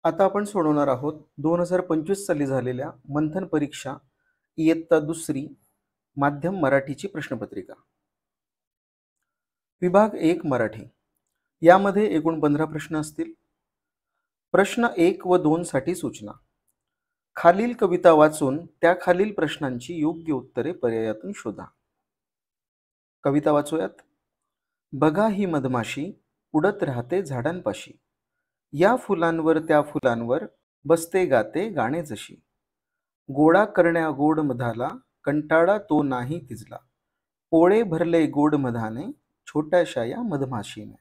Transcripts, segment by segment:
आता आपण सोडवणार आहोत 2025 साली झालेल्या मंथन परीक्षा इयत्ता दुसरी माध्यम मराठीची प्रश्नपत्रिका. विभाग 1 मराठी. यामध्ये एकूण 15 प्रश्न असतील. प्रश्न 1 व 2 साठी सूचना. खालील कविता वाचून त्या खालील प्रश्नांची योग्य उत्तरे पर्यायातून शोधा. कविता वाचूयात. बघा ही मधमाशी उडत राहते झाडांपाशी, या फुलांवर त्या फुलांवर बसते गाते गाणे जशी. गोडा करण्या गोड मधाला कंटाळा तो नाही तिजला, पोळे भरले गोड मधाने छोट्याशा या मधमाशीने.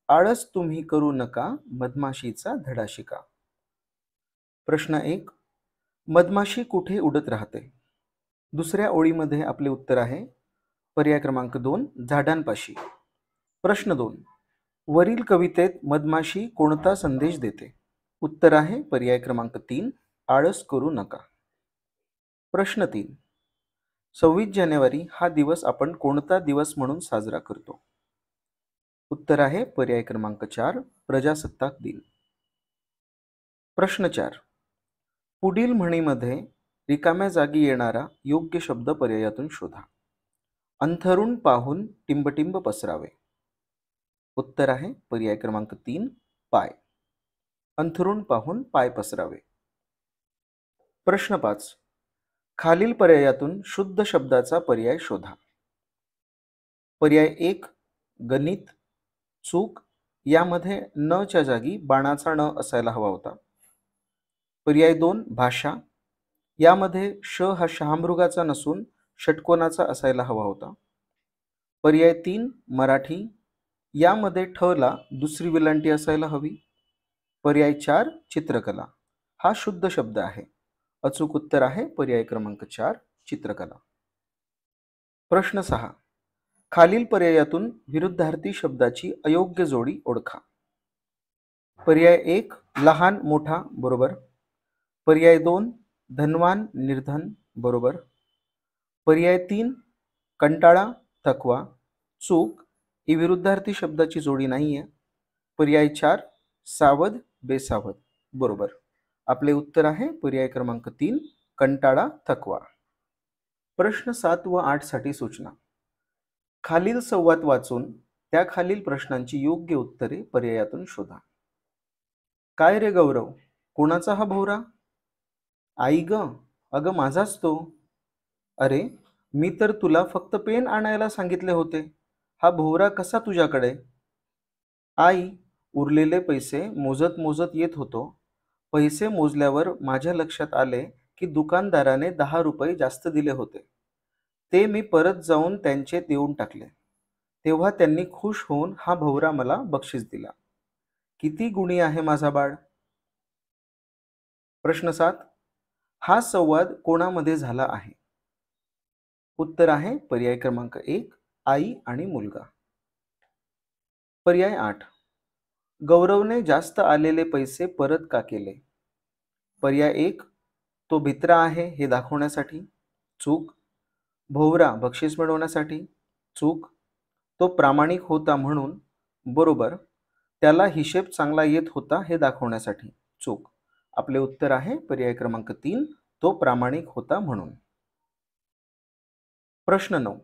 आळस तुम्ही करू नका मधमाशीचा धडा शिका. प्रश्न 1. मधमाशी कुठे उडत राहते? दुसऱ्या ओळीमध्ये आपले उत्तर आहे पर्याय क्रमांक 2 झाडांपाशी. प्रश्न 2. वरील कवितेत मधमाशी कोणता संदेश देते? उत्तर आहे पर्याय क्रमांक 3 आळस करू नका. प्रश्न 3. 26 जानेवारी हा दिवस आपण कोणता दिवस म्हणून साजरा करतो? उत्तर आहे पर्याय क्रमांक 4 प्रजासत्ताक दिन. प्रश्न 4. पुढील म्हणीमध्ये रिकाम्या जागी येणारा योग्य शब्द पर्यायातून शोधा. अंथरुण पाहून टिंबटिंब पसरावे. उत्तर आहे पर्याय क्रमांक 3 पाय. अंथरुण पाहून पाय पसरावे. प्रश्न 5. खालील पर्यायातून शुद्ध शब्दाचा पर्याय शोधा. पर्याय 1 गणित. चूक. यामध्ये न च्या जागी बाणाचा न असायला हवा होता. पर्याय 2 भाषा. यामध्ये श हा शहामृगाचा नसून षटकोनाचा असायला हवा होता. पर्याय 3 मराठी. यामध्ये ठ ला दुसरी वेलांटी असायला हवी. पर्याय 4 चित्रकला. हा शुद्ध शब्द आहे. अचूक उत्तर आहे पर्याय क्रमांक 4 चित्रकला. प्रश्न 6. खालील पर्यायातून विरुद्धार्थी शब्दाची अयोग्य जोडी ओळखा. पर्याय 1 लहान मोठा बरोबर. पर्याय 2 धनवान निर्धन बरोबर. पर्याय 3 कंटाळा थकवा. चूक. ही विरुद्धार्थी शब्दाची जोडी नाहीये. पर्याय 4 सावध बेसावध बरोबर. आपले उत्तर आहे पर्याय क्रमांक 3 कंटाळा थकवा. प्रश्न 7 व 8 साठी सूचना. खालील संवाद वाचून त्या खालील प्रश्नांची योग्य उत्तरे पर्यायातून शोधा. काय रे गौरव, कोणाचा हा भोवरा? आई ग, अगं माझाच तो. अरे, मी तर तुला फक्त पेन आणायला सांगितले होते, हा भोवरा कसा तुझ्याकडे? आई, उरलेले पैसे मोजत मोजत येत होतो. पैसे मोजल्यावर माझ्या लक्षात आले की दुकानदाराने 10 रुपये जास्त दिले होते. ते मी परत जाऊन त्यांचे देऊन टाकले. तेव्हा त्यांनी खुश होऊन हा भोवरा मला बक्षीस दिला. किती गुणी आहे माझा बाळ. प्रश्न 7. हा संवाद कोणामध्ये झाला आहे? उत्तर आहे पर्याय क्रमांक 1 आई आणि मुलगा. पर्याय 8 गौरवने जास्त आलेले पैसे परत का केले? पर्याय 1 तो भित्रा आहे हे दाखवण्यासाठी. चूक. भोवरा बक्षीस मिळवण्यासाठी. चूक. तो प्रामाणिक होता म्हणून बरोबर. त्याला हिशेब चांगला येत होता हे दाखवण्यासाठी. चूक. आपले उत्तर आहे पर्याय क्रमांक 3 तो प्रामाणिक होता म्हणून. प्रश्न 9.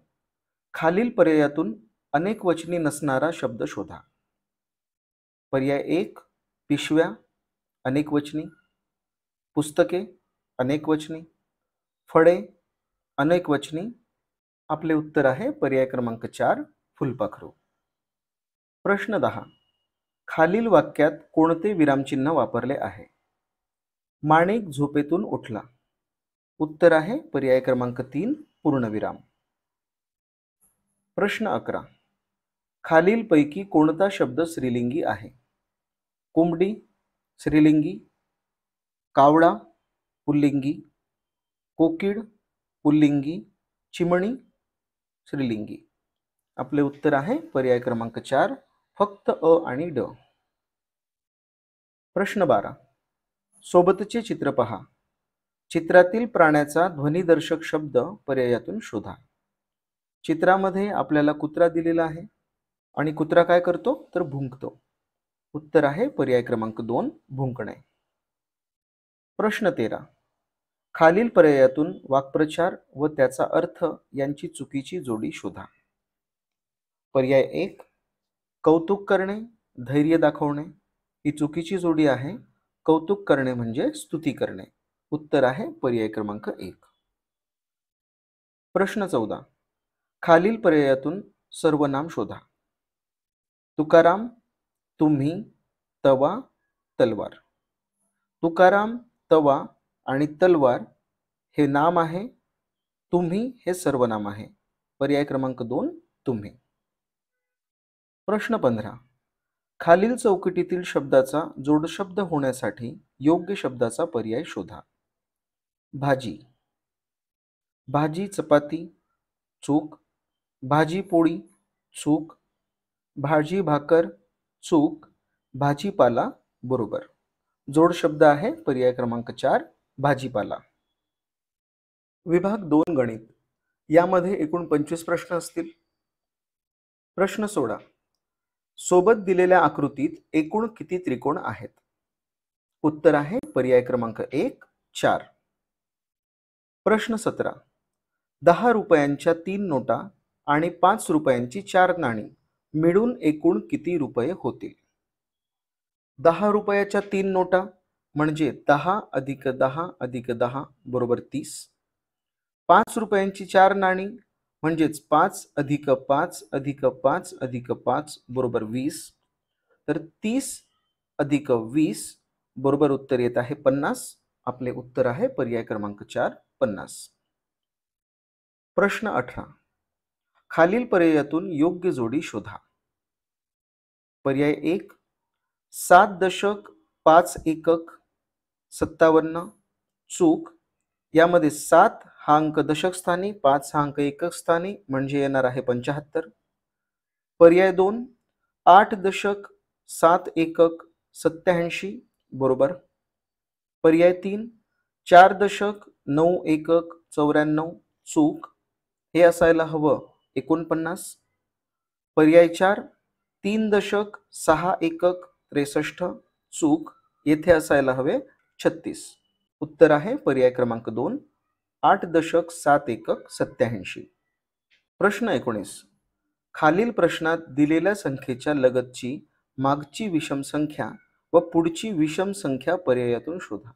खालील पर्यायातून अनेक वचनी नसणारा शब्द शोधा. पर्याय 1 पिशव्या अनेक वचनी. पुस्तके अनेक वचनी. फळे अनेक वचनी. आपले उत्तर आहे पर्याय क्रमांक 4 फुलपाखरू. प्रश्न 10. खालील वाक्यात कोणते विरामचिन्ह वापरले आहे? माणिक झोपेतून उठला. उत्तर आहे पर्याय क्रमांक 3 पूर्णविराम. प्रश्न 11. खालीलपैकी कोणता शब्द स्त्रीलिंगी आहे? कोंबडी स्त्रीलिंगी. कावळा पुल्लिंगी. कोकिळ पुल्लिंगी. चिमणी स्त्रीलिंगी. आपले उत्तर आहे पर्याय क्रमांक 4 फक्त अ आणि ड. प्रश्न 12. सोबतचे चित्र पहा. चित्रातील प्राण्याचा ध्वनिदर्शक शब्द पर्यायातून शोधा. चित्रामध्ये आपल्याला कुत्रा दिलेला आहे आणि कुत्रा काय करतो तर भुंकतो. उत्तर आहे पर्याय क्रमांक 2 भुंकणे. प्रश्न 13. खालील पर्यायातून वाक्प्रचार व त्याचा अर्थ यांची चुकीची जोडी शोधा. पर्याय 1. कौतुक करणे, धैर्य दाखवणे. ही चुकीची जोडी आहे. कौतुक करणे म्हणजे स्तुती करणे. उत्तर आहे पर्याय क्रमांक 1. प्रश्न 14. खालील पर्यायातून सर्वनाम शोधा. तुकाराम, तुम्ही, तवा, तलवार. तुकाराम, तवा आणि तलवार हे नाम आहे. तुम्ही हे सर्वनाम आहे. पर्याय क्रमांक 2 तुम्ही. प्रश्न 15. खालील चौकटीतील शब्दाचा जोडशब्द होण्यासाठी योग्य शब्दाचा पर्याय शोधा. भाजी, भाजी चपाती, चूक. भाजी पोळी, चूक. भाजी भाकर, चूक. भाजीपाला, बरोबर. जोड शब्द आहे पर्याय क्रमांक 4 भाजीपाला. विभाग 2 गणित. यामध्ये एकूण 25 प्रश्न असतील. प्रश्न 16. सोबत दिलेल्या आकृतीत एकूण किती त्रिकोण आहेत? उत्तर आहे पर्याय क्रमांक 1 4. प्रश्न 17. 10 रुपयांच्या 3 नोटा आणि 5 रुपयांची 4 नाणी मिळून एकूण किती रुपये होतील? 10 रुपयाच्या 3 नोटा म्हणजे 10 अधिक 10 अधिक 10 बरोबर 30. 5 रुपयांची 4 नाणी म्हणजेच 5 अधिक 5 अधिक 5 अधिक 5 बरोबर 20. तर 30 अधिक 20 बरोबर उत्तर येत आहे 50. आपले उत्तर आहे पर्याय क्रमांक 4 50. प्रश्न 18. खालील पर्यायातून योग्य जोडी शोधा. पर्याय 1. 7 दशक 5 एकक 57. चूक. यामध्ये 7 हा अंक दशक स्थानी, 5 हा अंक एकक स्थानी म्हणजे येणार आहे 75. पर्याय 2. 8 दशक 7 एकक 87 बरोबर. पर्याय 3. 4 दशक 9 एकक 94 चूक. हे असायला हवं 49. पर्याय 4. 3 दशक 6 एकक 63 चूक. येथे असायला हवे 36. उत्तर आहे पर्याय क्रमांक 2 8 दशक 7 एकक 87. प्रश्न 19. खालील प्रश्नात दिलेल्या संख्येच्या लगतची मागची विषम संख्या व पुढची विषम संख्या पर्यायातून शोधा.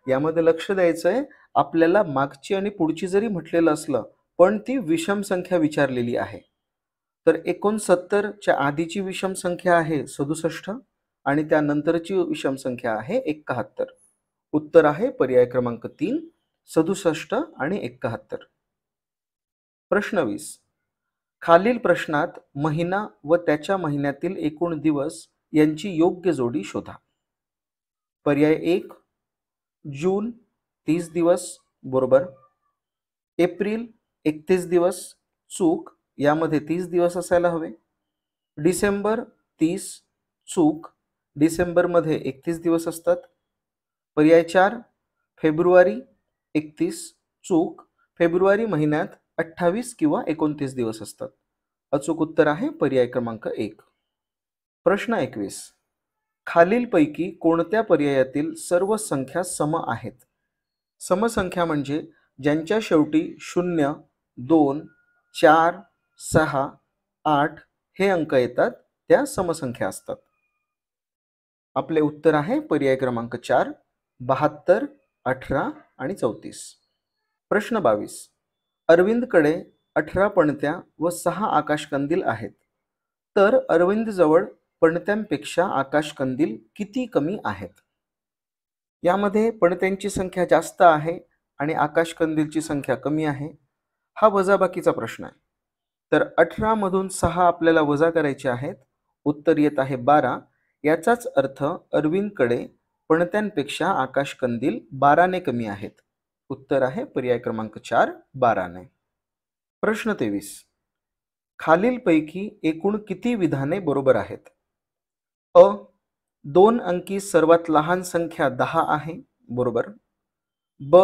यामध्ये लक्ष द्यायचंय, आपल्याला मागची आणि पुढची जरी म्हटलेलं असलं पण ती विषम संख्या विचारलेली आहे. तर 69 च्या आधीची विषम संख्या आहे 67 आणि त्यानंतरची विषम संख्या आहे 71. उत्तर आहे पर्याय क्रमांक 3 67 आणि 71. प्रश्न 20. खालील प्रश्नात महिना व त्याच्या महिन्यातील एकूण दिवस यांची योग्य जोडी शोधा. पर्याय 1. जून 30 दिवस बरोबर. एप्रिल 31 दिवस चूक. यामध्ये 30 दिवस असायला हवे. डिसेंबर 30 चूक. डिसेंबरमध्ये 31 दिवस असतात. पर्याय 4. फेब्रुवारी 31 चूक. फेब्रुवारी महिन्यात 28 किंवा 29 दिवस असतात. अचूक उत्तर आहे पर्याय क्रमांक 1. प्रश्न 21. खालीलपैकी कोणत्या पर्यायातील सर्व संख्या सम आहेत? समसंख्या म्हणजे ज्यांच्या शेवटी 0 2 4 6 8 हे अंक येतात त्या समसंख्या असतात. आपले उत्तर आहे पर्याय क्रमांक 4 72 18 आणि 34. प्रश्न 22. अरविंदकडे 18 पणत्या व 6 आकाशकंदील आहेत. तर अरविंद जवळ पणत्यांपेक्षा आकाशकंदील किती कमी आहेत? यामध्ये पणत्यांची संख्या जास्त आहे आणि आकाशकंदीलची संख्या कमी आहे. हा वजाबाकीचा प्रश्न आहे. तर 18 मधून 6 आपल्याला वजा करायचे आहेत. उत्तर येत आहे 12. याचाच अर्थ अरविंदकडे पणत्यांपेक्षा आकाशकंदील 12 ने कमी आहेत. उत्तर आहे पर्याय क्रमांक 4 12 ने. प्रश्न 23. खालीलपैकी एकूण किती विधाने बरोबर आहेत? अ. 2 अंकी सर्वात लहान संख्या 10 आहे बरोबर. ब.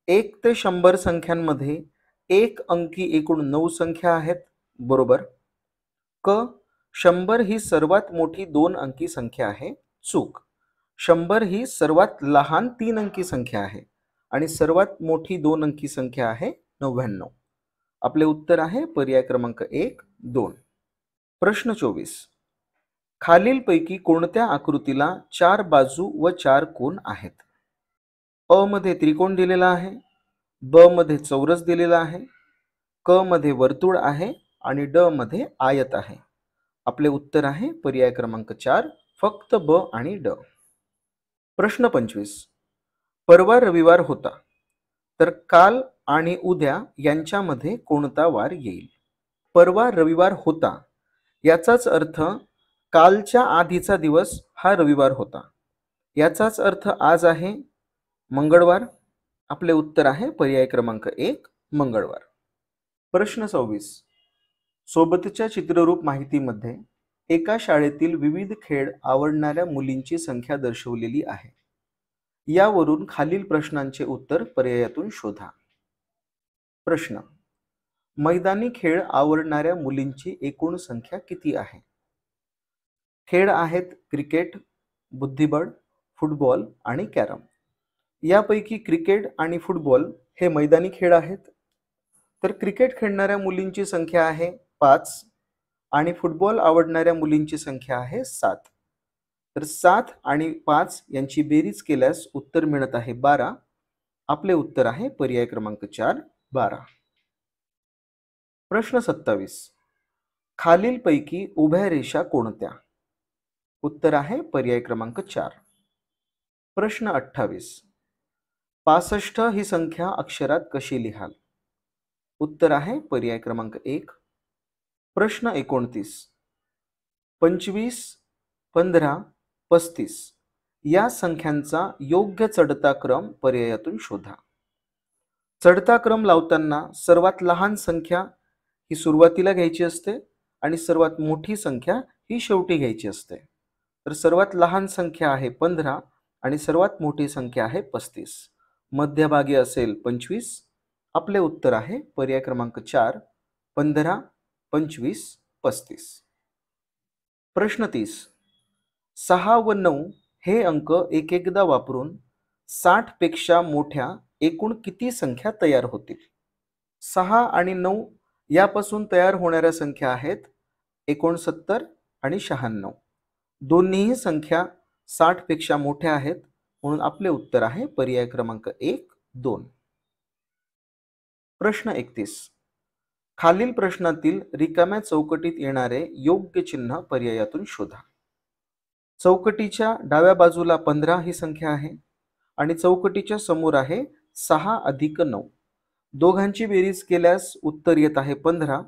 1 ते 100 संख्यांमध्ये 1 अंकी एकूण 9 संख्या आहेत बरोबर. क. 100 ही सर्वात मोठी 2 अंकी संख्या आहे चूक. 100 ही सर्वात लहान 3 अंकी संख्या आहे आणि सर्वात मोठी 2 अंकी संख्या आहे 99. आपले उत्तर आहे पर्याय क्रमांक 1, 2. प्रश्न 24. खालीलपैकी कोणत्या आकृतीला 4 बाजू व 4 कोन आहेत? अ मध्ये त्रिकोण दिलेला आहे, ब मध्ये चौरस दिलेला आहे, क मध्ये वर्तुळ आहे आणि ड मध्ये आयत आहे. आपले उत्तर आहे पर्याय क्रमांक 4, फक्त ब आणि ड. प्रश्न 25. परवा रविवार होता, तर काल आणि उद्या यांच्यामध्ये कोणता वार येईल? परवा रविवार होता याचाच अर्थ कालच्या आधीचा दिवस हा रविवार होता. याचाच अर्थ आज आहे मंगळवार. आपले उत्तर आहे पर्याय क्रमांक 1, मंगळवार. प्रश्न 26. सोबतच्या चित्ररूप माहितीमध्ये एका शाळेतील विविध खेळ आवडणाऱ्या मुलींची संख्या दर्शवलेली आहे. यावरून खालील प्रश्नांचे उत्तर पर्यायातून शोधा. प्रश्न. मैदानी खेळ आवडणाऱ्या मुलींची एकूण संख्या किती आहे? खेळ आहेत क्रिकेट, बुद्धिबळ, फुटबॉल आणि कॅरम. यापैकी क्रिकेट आणि फुटबॉल हे मैदानी खेळ आहेत. तर क्रिकेट खेळणाऱ्या मुलींची संख्या आहे 5 आणि फुटबॉल आवडणाऱ्या मुलींची संख्या आहे 7. तर 7 आणि 5 यांची बेरीज केल्यास उत्तर मिळत आहे 12. आपले उत्तर आहे पर्याय क्रमांक 4, 12. प्रश्न 27. खालीलपैकी उभ्या रेषा कोणत्या? उत्तर आहे पर्याय क्रमांक 4. प्रश्न 28. 65 ही संख्या अक्षरात कशी लिहाल? उत्तर आहे पर्याय क्रमांक 1. प्रश्न 29. 25, 15, 35 या संख्यांचा योग्य चढता क्रम पर्यायातून शोधा. चढता क्रम लावताना सर्वात लहान संख्या ही सुरुवातीला घ्यायची असते आणि सर्वात मोठी संख्या ही शेवटी घ्यायची असते. तर सर्वात लहान संख्या आहे 15 आणि सर्वात मोठी संख्या आहे 35. मध्यभागी असेल 25. आपले उत्तर आहे पर्याय क्रमांक 4, 15, 25, 35. प्रश्न 30. 6 व 9 हे अंक एक एकदा वापरून 60 पेक्षा मोठ्या एकूण किती संख्या तयार होतील? 6 आणि 9 यापासून तयार होणाऱ्या संख्या आहेत 69 आणि 96. दोन्हीही संख्या 60 पेक्षा मोठ्या आहेत म्हणून आपले उत्तर आहे पर्याय क्रमांक 1, 2. प्रश्न 31. खालील प्रश्नातील रिकाम्या चौकटीत येणारे योग्य चिन्ह पर्यायातून शोधा. चौकटीच्या डाव्या बाजूला 15 ही संख्या आहे आणि चौकटीच्या समोर आहे 6 अधिक 9. दोघांची बेरीज केल्यास उत्तर येत आहे 15.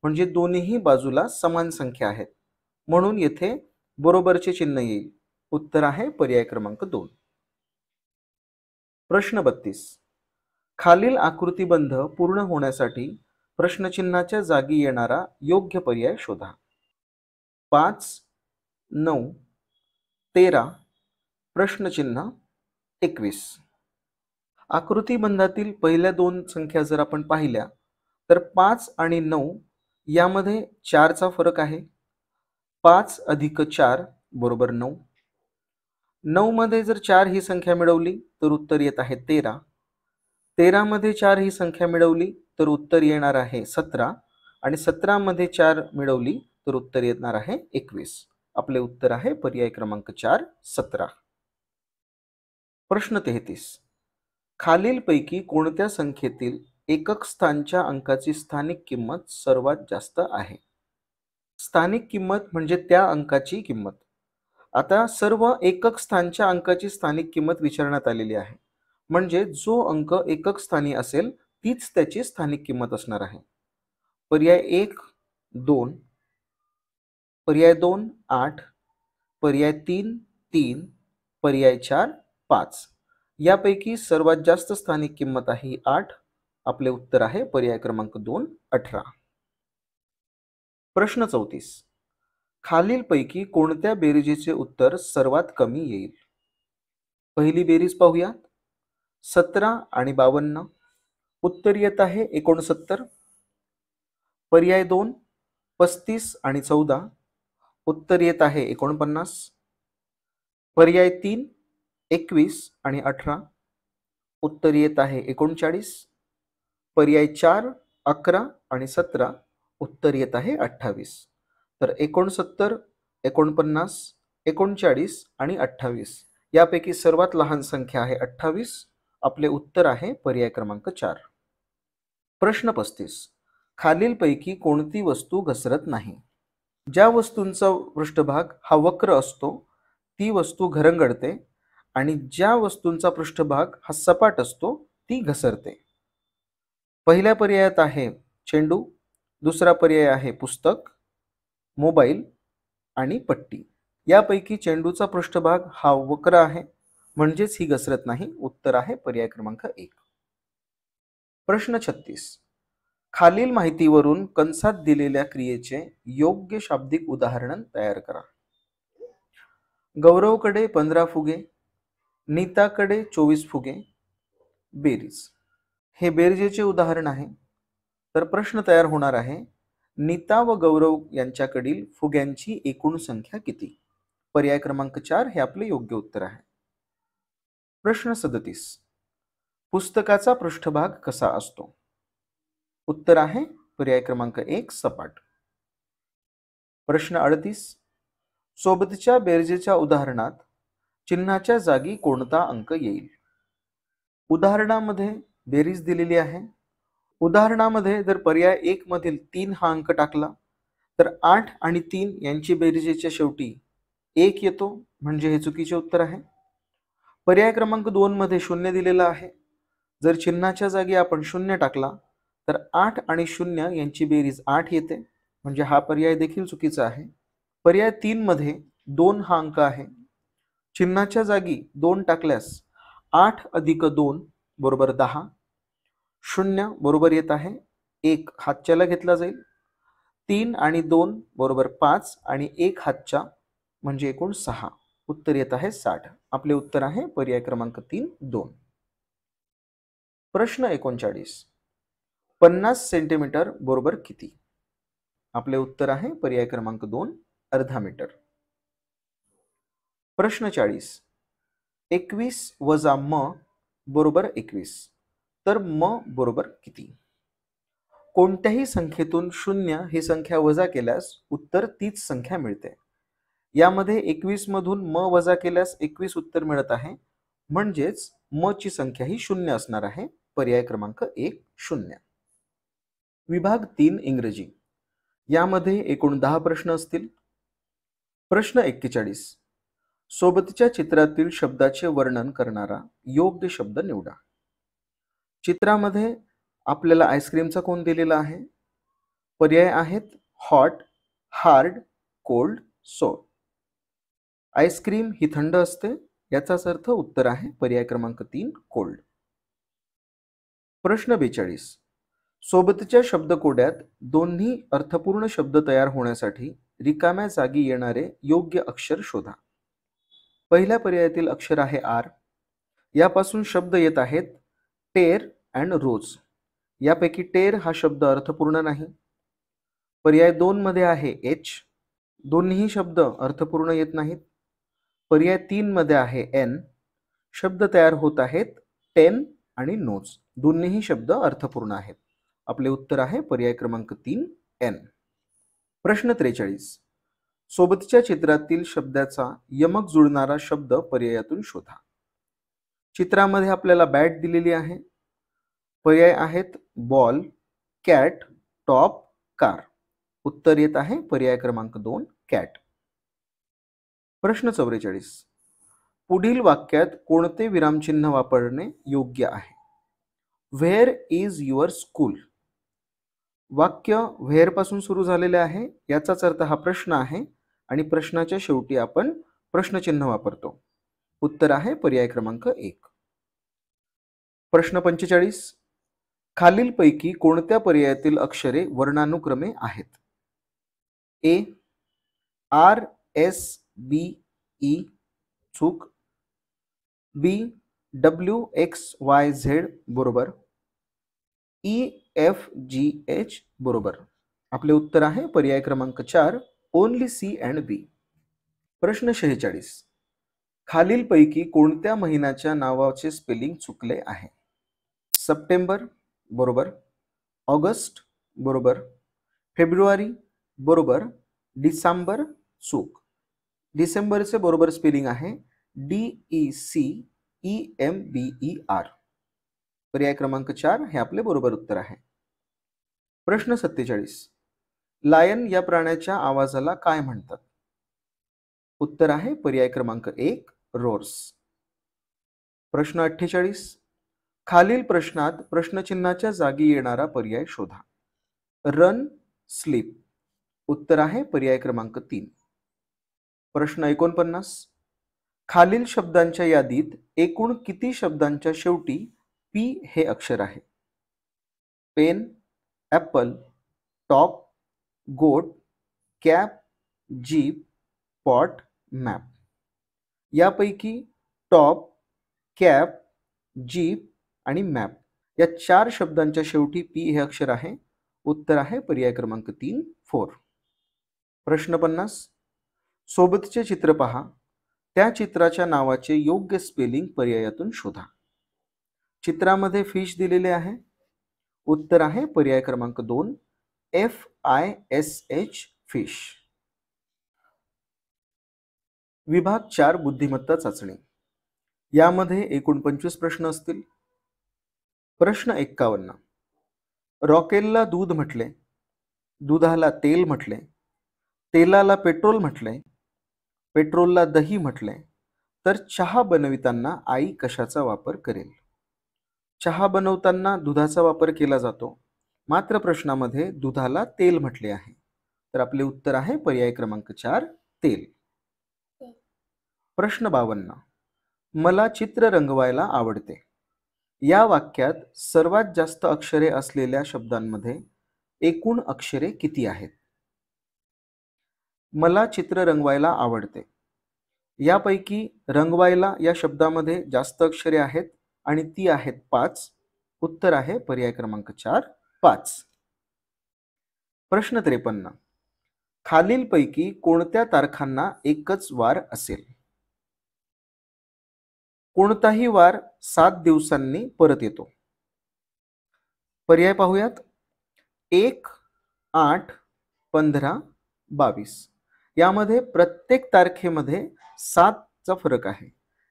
म्हणजे दोन्ही बाजूला समान संख्या आहेत म्हणून येथे बरोबरचे चिन्ह येईल. उत्तर आहे पर्याय क्रमांक 2. प्रश्न 32. खालील आकृतिबंध पूर्ण होण्यासाठी प्रश्नचिन्हाच्या जागी येणारा योग्य पर्याय शोधा. 5, 9, 13, प्रश्नचिन्ह 21. आकृतिबंधातील पहिल्या 2 संख्या जर आपण पाहिल्या तर 5 आणि 9 यामध्ये 4चा फरक आहे. 5 अधिक 4 बरोबर 9. 9 मध्ये जर 4 ही संख्या मिळवली तर उत्तर येत आहे 13. 13 मध्ये 4 ही संख्या मिळवली तर उत्तर येणार आहे 17 आणि 17 मध्ये 4 मिळवली तर उत्तर येणार आहे 21. आपले उत्तर आहे पर्याय क्रमांक 4, 17. प्रश्न 33. खालीलपैकी कोणत्या संख्येतील एकक स्थानच्या अंकाची स्थानिक किंमत सर्वात जास्त आहे? स्थानिक किंमत म्हणजे त्या अंकाची किंमत. आता सर्व एकक स्थानच्या अंकाची स्थानिक किंमत विचारण्यात आलेली आहे. म्हणजे जो अंक एकक स्थानी असेल तीच त्याची स्थानिक किंमत असणार आहे. पर्याय 1, 2, पर्याय 2, 8, पर्याय 3, 3, पर्याय 4, 5. यापैकी सर्वात जास्त स्थानिक किंमत आहे 8. आपले उत्तर आहे पर्याय क्रमांक 2, 18. प्रश्न 34. खालीलपैकी कोणत्या बेरीजचे उत्तर सर्वात कमी येईल? पहिली बेरीज पाहूया. 17 आणि 52. उत्तर येत आहे 69. पर्याय 2, 35 आणि 14. उत्तर येत आहे 49. पर्याय 3, 21 आणि 18. उत्तर येत आहे 39. पर्याय 4, 11 आणि 17. उत्तर येत आहे 28. तर 69, 49, 39 आणि 28 यापैकी सर्वात लहान संख्या आहे 28. आपले उत्तर आहे पर्याय क्रमांक 4. प्रश्न 35. खालीलपैकी कोणती वस्तू घसरत नाही? ज्या वस्तूंचा पृष्ठभाग हा वक्र असतो ती वस्तू घरंगडते आणि ज्या वस्तूंचा पृष्ठभाग हा सपाट असतो ती घसरते. पहिल्या पर्यायात आहे चेंडू, दुसरा पर्याय आहे पुस्तक, मोबाईल आणि पट्टी. यापैकी चेंडूचा पृष्ठभाग हा वक्र आहे म्हणजेच ही घसरत नाही. उत्तर आहे पर्याय क्रमांक 1. प्रश्न 36. खालील माहितीवरून कंसात दिलेल्या क्रियेचे योग्य शाब्दिक उदाहरण तयार करा. गौरवकडे 15 फुगे, नीताकडे 24 फुगे, बेरीज. हे बेरजेचे उदाहरण आहे. तर प्रश्न तयार होणार आहे, नीता व गौरव यांच्याकडील फुग्यांची एकूण संख्या किती? पर्याय क्रमांक 4 हे आपले योग्य उत्तर आहे. प्रश्न 37. पुस्तकाचा पृष्ठभाग कसा असतो? उत्तर आहे पर्याय क्रमांक 1 सपाट. प्रश्न 38. सोबतच्या बेरजेच्या उदाहरणात चिन्हाच्या जागी कोणता अंक येईल? उदाहरणामध्ये बेरीज दिलेली आहे. उदाहरणामध्ये जर पर्याय 1 मधील 3 हा अंक टाकला तर 8 आणि 3 यांची बेरजेच्या शेवटी 1 येतो म्हणजे हे चुकीचे उत्तर आहे. पर्याय क्रमांक 2 मध्ये 0 दिलेला आहे. जर चिन्हाच्या जागी आपण 0 टाकला तर 8 आणि 0 यांची बेरीज 8 येते म्हणजे हा पर्याय देखील चुकीचा आहे. पर्याय 3 मध्ये 2 हा अंक आहे. चिन्हाच्या जागी 2 टाकल्यास 8 अधिक 2 बरोबर 10. 0 बरोबर येत आहे 1 हातच्याला घेतला जाईल. 3 आणि 2 बरोबर 5 आणि 1 हातच्या म्हणजे एकूण 6. उत्तर येत आहे 60. आपले उत्तर आहे पर्याय क्रमांक 3 2. प्रश्न 39. 50 सेंटीमीटर बरोबर किती? आपले उत्तर आहे पर्याय क्रमांक 2 अर्धा मीटर. प्रश्न 40. 21 वजा म बरोबर 21. तर म बरोबर किती? कोणत्याही संख्येतून 0 ही संख्या वजा केल्यास उत्तर तीच संख्या मिळते. यामध्ये 21 मधून म वजा केल्यास 21 उत्तर मिळत आहे म्हणजेच म ची संख्या ही 0 असणार आहे. पर्याय क्रमांक 1 0. विभाग 3 इंग्रजी. यामध्ये एकूण 10 प्रश्न असतील. प्रश्न 41. सोबतच्या चित्रातील शब्दाचे वर्णन करणारा योग्य शब्द निवडा. चित्रामध्ये आपल्याला आईस्क्रीमचा कोन दिलेला आहे. पर्याय आहेत हॉट, हार्ड, कोल्ड, सोर. आईस्क्रीम ही थंड असते याचाच अर्थ उत्तर आहे पर्याय क्रमांक 3 कोल्ड. प्रश्न 42. सोबतच्या शब्दकोड्यात दोन्ही अर्थपूर्ण शब्द तयार होण्यासाठी रिकाम्या जागी येणारे योग्य अक्षर शोधा. पहिल्या पर्यायातील अक्षर आहे आर. यापासून शब्द येत आहेत टेर अँड रोज. यापैकी टेर हा शब्द अर्थपूर्ण नाही. पर्याय 2 मध्ये आहे एच. दोन्ही शब्द अर्थपूर्ण येत नाहीत. पर्याय 3 मध्ये आहे एन. शब्द तयार होत आहेत टेन आणि नोज. दोन्ही शब्द अर्थपूर्ण आहेत. आपले उत्तर आहे पर्याय क्रमांक 3 एन. प्रश्न 43. सोबतच्या चित्रातील शब्दाचा यमक जुळणारा शब्द पर्यायातून शोधा. चित्रामध्ये आपल्याला बॅट दिलेली आहे. पर्याय आहेत बॉल, कॅट, टॉप, कार. उत्तर येत आहे पर्याय क्रमांक 2 कॅट. प्रश्न 44. पुढील वाक्यात कोणते विरामचिन्ह वापरणे योग्य आहे? Where is your school. वाक्य व्हेअर पासून सुरू झालेले आहे याचाच अर्थ हा प्रश्न आहे आणि प्रश्नाच्या शेवटी आपण प्रश्नचिन्ह वापरतो. उत्तर आहे पर्याय क्रमांक 1. प्रश्न 45. खालीलपैकी कोणत्या पर्यायातील अक्षरे वर्णानुक्रमे आहेत? A R S B E चूक. B W X Y Z बरोबर. ई एफ जी एच बरोबर. आपले उत्तर आहे पर्याय क्रमांक 4 ओनली सी अँड बी. प्रश्न 46. खालीलपैकी कोणत्या महिन्याच्या नावाचे स्पेलिंग चुकले आहे? सप्टेंबर बरोबर, ऑगस्ट बरोबर, फेब्रुवारी बरोबर, डिसेंबर चूक. डिसेंबरचे बरोबर स्पेलिंग आहे DECEMBER. पर्याय क्रमांक 4 हे आपले बरोबर उत्तर आहे. प्रश्न 47. लायन या प्राण्याच्या आवाजाला काय म्हणतात? उत्तर आहे पर्याय क्रमांक 1 रोर्स. प्रश्न 48. खालील प्रश्नात प्रश्नचिन्हाच्या जागी येणारा पर्याय शोधा. Run, sleep. उत्तर आहे पर्याय क्रमांक 3. प्रश्न 49. खालील शब्दांच्या यादीत एकूण किती शब्दांच्या शेवटी पी हे अक्षर आहे? पेन, ॲपल, टॉप, गोट, कॅप, जीप, पॉट, मॅप. यापैकी टॉप, कॅप, जीप आणि मॅप या 4 शब्दांच्या शेवटी पी हे अक्षर आहे. उत्तर आहे पर्याय क्रमांक 3 4. प्रश्न 50. सोबतचे चित्र पहा. त्या चित्राच्या नावाचे योग्य स्पेलिंग पर्यायातून शोधा. चित्रामध्ये फिश दिलेले आहे. उत्तर आहे पर्याय क्रमांक 2 FISH फिश. विभाग 4 बुद्धिमत्ता चाचणी. यामध्ये एकूण 25 प्रश्न असतील. प्रश्न 51. रॉकेलला दूध म्हटले, दुधाला तेल म्हटले, तेलाला पेट्रोल म्हटले, पेट्रोलला दही म्हटले, तर चहा बनविताना आई कशाचा वापर करेल? चहा बनवताना दुधाचा वापर केला जातो, मात्र प्रश्नामध्ये दुधाला तेल म्हटले आहे. तर आपले उत्तर आहे पर्याय क्रमांक 4 तेल. प्रश्न 52. मला चित्र रंगवायला आवडते. या वाक्यात सर्वात जास्त अक्षरे असलेल्या शब्दांमध्ये एकूण अक्षरे किती आहेत? मला चित्र रंगवायला आवडते. यापैकी रंगवायला या शब्दामध्ये जास्त अक्षरे आहेत आणि ती आहेत 5. उत्तर आहे पर्याय क्रमांक 4 5. प्रश्न 53. खालीलपैकी कोणत्या तारखांना एकच वार असेल? कोणताही वार 7 दिवसांनी परत येतो. पर्याय पाहूयात. 1, 8, 15, 22. यामध्ये प्रत्येक तारखेमध्ये 7चा फरक आहे.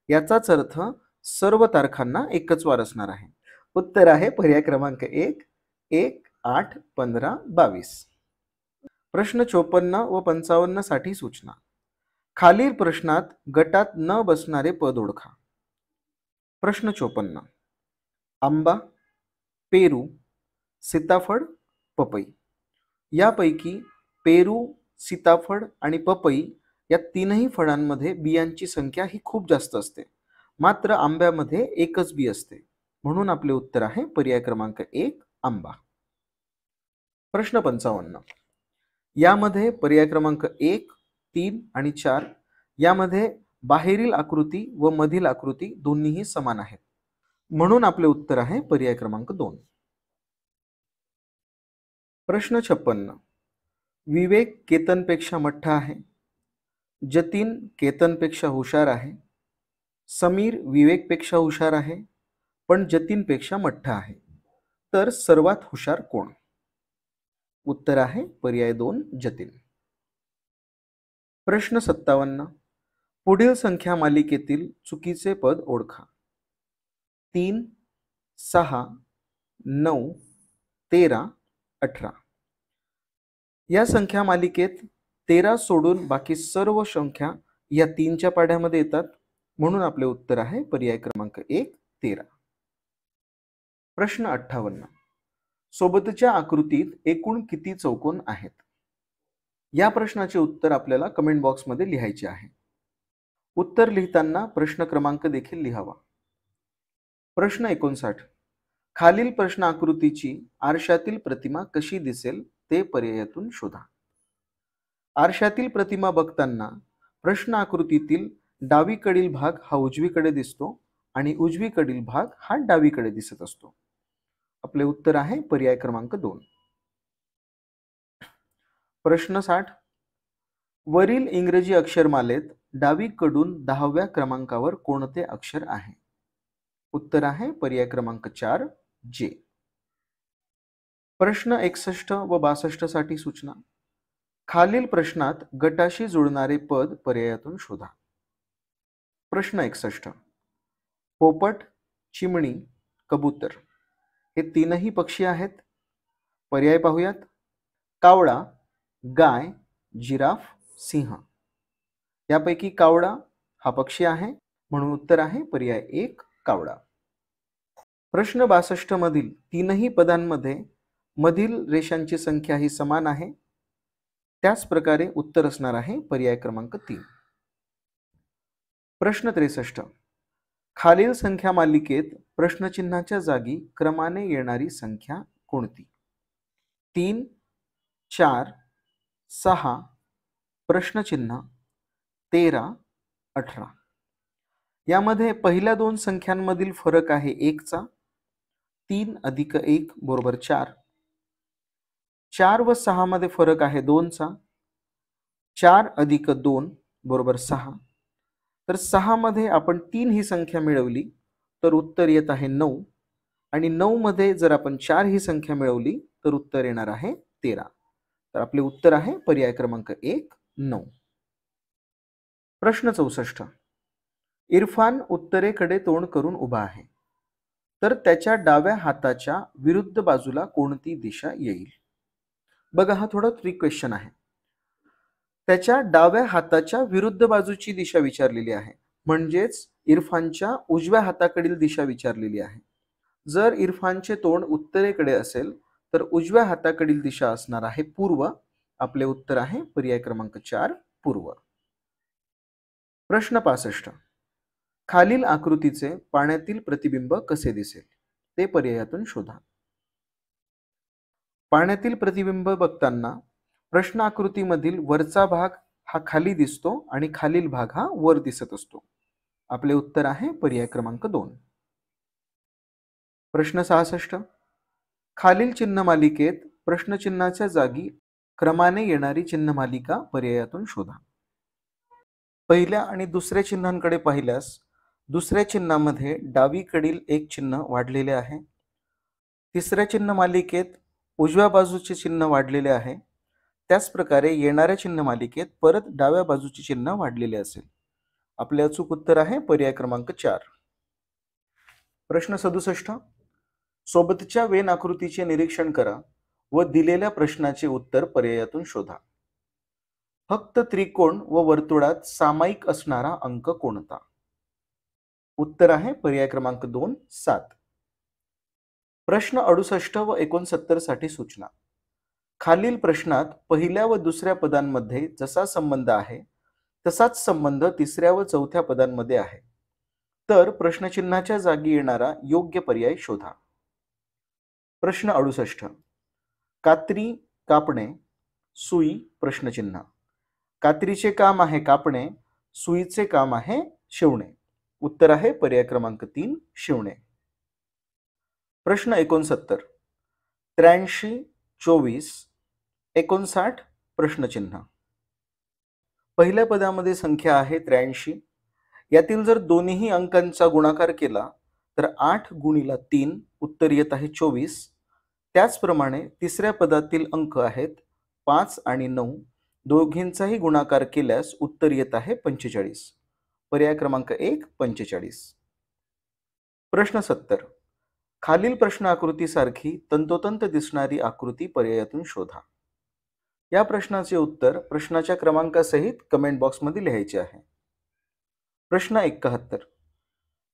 याचाच अर्थ सर्व तारखांना एकच वार असणार आहे. उत्तर आहे पर्याय क्रमांक 1 1, 8, 15, 22. प्रश्न 54 व 55 साठी सूचना. खालील प्रश्नात गटात न बसणारे पद ओळखा. प्रश्न 54. आंबा, पेरू, सीताफळ, पपई. यापैकी पेरू, सीताफळ आणि पपई या तीनही फळांमध्ये बियांची संख्या ही खूप जास्त असते, मात्र आंब्यामध्ये एकच बी असते. म्हणून आपले उत्तर आहे पर्याय क्रमांक 1 आंबा. प्रश्न 55. यामध्ये पर्याय क्रमांक 1, 3 आणि 4 यामध्ये बाहेरील आकृती व मधील आकृती दोन्हीही समान आहेत. म्हणून आपले उत्तर आहे पर्याय क्रमांक 2. प्रश्न 56. विवेक केतनपेक्षा मठ्ठा आहे. जतीन केतनपेक्षा हुशार आहे. समीर विवेकपेक्षा हुशार आहे, पण जतीनपेक्षा मठ्ठा आहे. तर सर्वात हुशार कोण? उत्तर आहे पर्याय 2 जतीन. प्रश्न 57. पुढील संख्या मालिकेतील चुकीचे पद ओळखा. 3, 6, 9, 13, 18. या संख्या मालिकेत 13 सोडून बाकी सर्व संख्या या 3च्या पाढ्यामध्ये येतात. म्हणून आपले उत्तर आहे पर्याय क्रमांक 1 13. प्रश्न 58. सोबतच्या आकृतीत एकूण किती चौकोन आहेत? या प्रश्नाचे उत्तर आपल्याला कमेंट बॉक्समध्ये लिहायचे आहे. उत्तर लिहिताना प्रश्न क्रमांक देखील लिहावा. प्रश्न 59. खालील प्रश्न आकृतीची आरशातील प्रतिमा कशी दिसेल ते पर्यायातून शोधा. आरशातील प्रतिमा बघताना प्रश्न आकृतीतील डावीकडील भाग हा उजवीकडे दिसतो आणि उजवीकडील भाग हा डावीकडे दिसत असतो. आपले उत्तर आहे पर्याय क्रमांक 2. प्रश्न 60. वरील इंग्रजी अक्षरमालेत डावीकडून 10व्या क्रमांकावर कोणते अक्षर आहे? उत्तर आहे पर्याय क्रमांक 4 जे. प्रश्न 61 व 62 साठी सूचना. खालील प्रश्नात गटाशी जुळणारे पद पर्यायातून शोधा. प्रश्न 61. पोपट, चिमणी, कबूतर हे तीनही पक्षी आहेत. पर्याय पाहूयात. कावळा, गाय, जिराफ, सिंह. यापैकी कावळा हा पक्षी आहे, म्हणून उत्तर आहे पर्याय 1 कावळा. प्रश्न 62 मधील तीनही पदांमध्ये मधील रेषांची संख्या ही समान आहे. त्याच प्रकारे उत्तर असणार आहे पर्याय क्रमांक 3. प्रश्न 63. खालील संख्या मालिकेत प्रश्नचिन्हाच्या जागी क्रमाने येणारी संख्या कोणती? 3, 4, 6, प्रश्नचिन्ह, 13, 18. यामध्ये पहिल्या दोन संख्यांमधील फरक आहे 1 चा. 3 + 1 = 4. 4 व 6 मध्ये फरक आहे 2 चा. 4 + 2 = 6. तर 6 मध्ये आपण 3 ही संख्या मिळवली तर उत्तर येत आहे 9 आणि 9 मध्ये जर आपण 4 ही संख्या मिळवली तर उत्तर येणार आहे 13. तर आपले उत्तर आहे पर्याय क्रमांक 1 9. प्रश्न 64. इरफान उत्तरेकडे तोंड करून उभा आहे, तर त्याच्या डाव्या हाताच्या विरुद्ध बाजूला कोणती दिशा येईल? बघा, हा थोडा ट्रिक क्वेश्चन आहे. त्याच्या डाव्या हाताच्या विरुद्ध बाजूची दिशा विचारलेली आहे, म्हणजेच इरफानच्या उजव्या हाताकडील दिशा विचारलेली आहे. जर इरफानचे तोंड उत्तरेकडे असेल तर उजव्या हाताकडील दिशा असणार आहे पूर्व. आपले उत्तर आहे पर्याय क्रमांक 4 पूर्व. प्रश्न 65. खालील आकृतीचे पाण्यातील प्रतिबिंब कसे दिसेल ते पर्यायातून शोधा. पाण्यातील प्रतिबिंब बघताना प्रश्न आकृतीमधील वरचा भाग हा खाली दिसतो आणि खालील भाग हा वर दिसत असतो. आपले उत्तर आहे पर्याय क्रमांक 2. प्रश्न 66. खालील चिन्हमालिकेत प्रश्नचिन्हाच्या जागी क्रमाने येणारी चिन्हमालिका पर्यायातून शोधा. पहिल्या आणि दुसऱ्या चिन्हांकडे पाहिल्यास दुसऱ्या चिन्हामध्ये डावीकडील एक चिन्ह वाढलेले आहे. तिसऱ्या चिन्ह मालिकेत उजव्या बाजूचे चिन्ह वाढलेले आहे. त्याच प्रकारे येणाऱ्या चिन्ह मालिकेत परत डाव्या बाजूचे चिन्ह वाढलेले असेल. आपले अचूक उत्तर आहे पर्याय क्रमांक 4. प्रश्न 67. सोबतच्या वेन आकृतीचे निरीक्षण करा व दिलेल्या प्रश्नाचे उत्तर पर्यायातून शोधा. फक्त त्रिकोण व वर्तुळात सामायिक असणारा अंक कोणता? उत्तर आहे पर्याय क्रमांक 2 7. प्रश्न 68 व 69 साठी सूचना. खालील प्रश्नात पहिल्या व दुसऱ्या पदांमध्ये जसा संबंध आहे तसाच संबंध तिसऱ्या व चौथ्या पदांमध्ये आहे. तर प्रश्नचिन्हाच्या जागी येणारा योग्य पर्याय शोधा. प्रश्न 68. कात्री, कापणे, सुई, प्रश्नचिन्ह. कात्रीचे काम आहे कापणे, सुईचे काम आहे शिवणे. उत्तर आहे पर्याय क्रमांक 3 शिवणे. प्रश्न 69. 83, 24, 59, प्रश्नचिन्ह. पहिल्या पदामध्ये संख्या आहे 83. यातील जर दोन्ही अंकांचा गुणाकार केला तर 8 × 3 उत्तर येत आहे 24. त्याचप्रमाणे तिसऱ्या पदातील अंक आहेत 5 आणि 9. दोघींचाही गुणाकार केल्यास उत्तर येत आहे 45. पर्याय क्रमांक 1 45. प्रश्न 70. खालील प्रश्न आकृतीसारखी तंतोतंत दिसणारी आकृती पर्यायातून शोधा. या प्रश्नाचे उत्तर प्रश्नाच्या क्रमांकासहित कमेंट बॉक्समध्ये लिहायचे आहे. प्रश्न 71.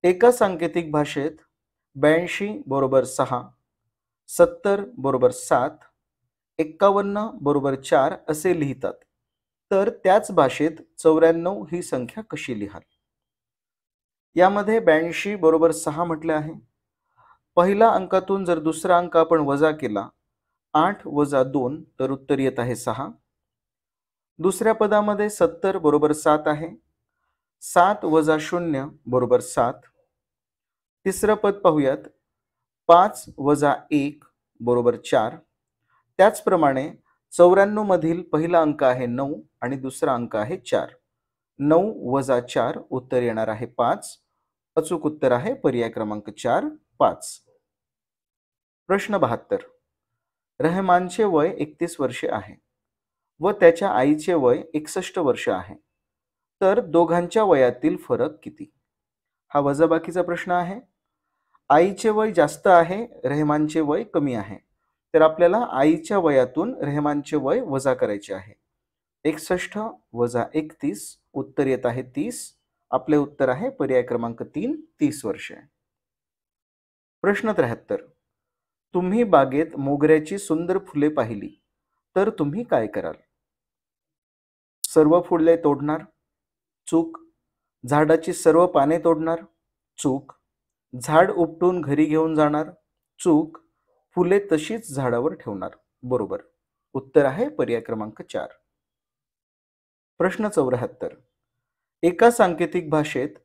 एका सांकेतिक भाषेत 82 = 6, 70 = 7, 51 = 4 असे लिहितात, तर त्याच भाषेत 94 ही संख्या कशी लिहाल? यामध्ये 82 = 6 म्हटले आहे. पहिला अंकातून जर दुसरा अंक आपण वजा केला 8 - 2 तर उत्तर येत आहे 6. दुसऱ्या पदामध्ये 70 = 7 आहे. 7 - 0 = 7. तिसरं पद पाहूयात. 5 - 1 = 4. त्याचप्रमाणे 94 मधील पहिला अंक आहे 9 आणि दुसरा अंक आहे 4. 9 वजा 4 उत्तर येणार आहे 5. अचूक उत्तर आहे पर्याय क्रमांक 4 5. प्रश्न 72. रहमानचे वय 31 वर्षे आहे व त्याच्या आईचे वय 61 वर्ष आहे. तर दोघांच्या वयातील फरक किती? हा वजाबाकीचा प्रश्न आहे. आईचे वय जास्त आहे, रहमानचे वय कमी आहे. तर आपल्याला आईच्या वयातून रहमानचे वय वजा करायचे आहे. 61 वजा 31 उत्तर येत आहे 30. आपले उत्तर आहे पर्याय क्रमांक 3 30 वर्षे. प्रश्न 73. तुम्ही बागेत मोगऱ्याची सुंदर फुले पाहिली तर तुम्ही काय कराल? सर्व फुले तोडणार, चूक. झाडाची सर्व पाने तोडणार, चूक. झाड उपटून घरी घेऊन जाणार, चूक. फुले तशीच झाडावर ठेवणार, बरोबर. उत्तर आहे पर्याय क्रमांक 4. प्रश्न 74. एका सांकेतिक भाषेत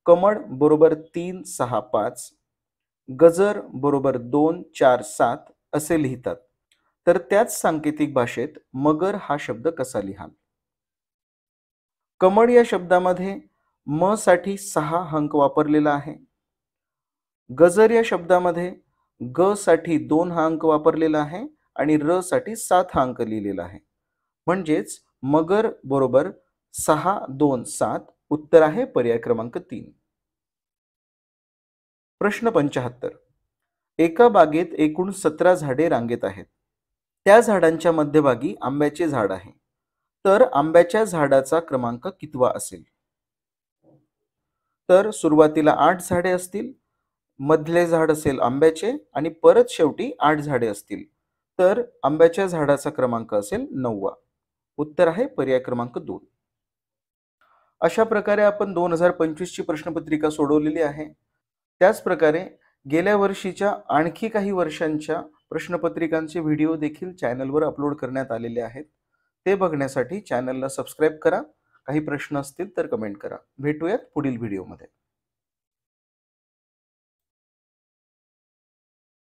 कमळ बरोबर 3 6 5, गजर बरोबर 2 4 7 असे लिहितात. तर त्याच सांकेतिक भाषेत मगर हा शब्द कसा लिहाल? कमळ या शब्दामध्ये म साठी 6 अंक वापरलेला आहे. गजर या शब्दामध्ये ग साठी 2 हा अंक वापरलेला आहे आणि र साठी 7 हा अंक लिहिलेला आहे. म्हणजेच मगर बरोबर 6 2 7 उत्तर आहे पर्याय क्रमांक 3. प्रश्न 75. एका बागेत एकूण 17 झाडे रांगेत आहेत. त्या झाडांच्या मध्यभागी आंब्याचे झाड आहे. तर आंब्याच्या झाडाचा क्रमांक कितवा असेल? तर सुरुवातीला 8 झाडे असतील, मधले झाड असेल आंब्याचे आणि परत शेवटी 8 झाडे असतील. तर आंब्याच्या झाडाचा क्रमांक असेल 9वा. उत्तर आहे पर्याय क्रमांक 2. अशा प्रकारे आपण 2025 ची प्रश्नपत्रिका सोडवलेली आहे. त्याच प्रकारे गेल्या वर्षीच्या आणखी काही वर्षांच्या प्रश्नपत्रिकांचे व्हिडिओ देखील चॅनलवर अपलोड करण्यात आलेले आहेत. ते बघण्यासाठी चॅनलला सबस्क्राईब करा. काही प्रश्न असतील तर कमेंट करा. भेटूयात पुढील व्हिडिओमध्ये.